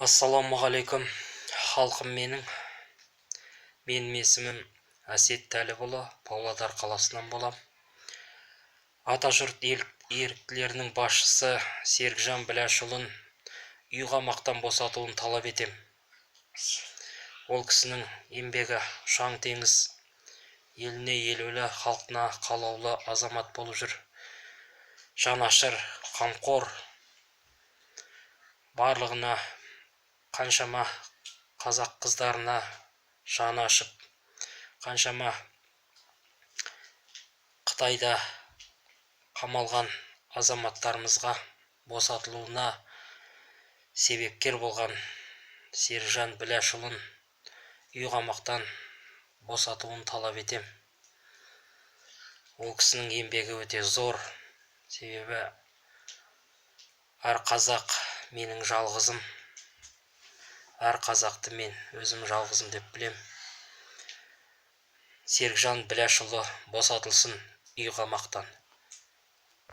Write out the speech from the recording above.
Ассалаумағалейкум, халқым менің есімім Әсет Тәліпұлы, Павлодар қаласынан болам. Атажұрт еріктілерінің басшысы Серікжан Біләшұлын үй қамақтан босатуын талап етем. Ол кісінің еңбегі ұшан теңіз, еліне елеулі, халқына қалаулы азамат болып жүр. Жанашыр, қамқор, барлығына, қаншама қазақ қыздарына жаны ашып, қаншама Қытайда қамалған азаматтарымызға босатылуына себепкер болған Серікжан Біләшұлын үй қамақтан босатуын талап етем. Ол кісінің еңбегі өте зор, себебі әр қазақ менің жалғызым, әр қазақты мен өзім жалғызым деп білем. Серікжан Біләшұлы босатылсын үй қамақтан.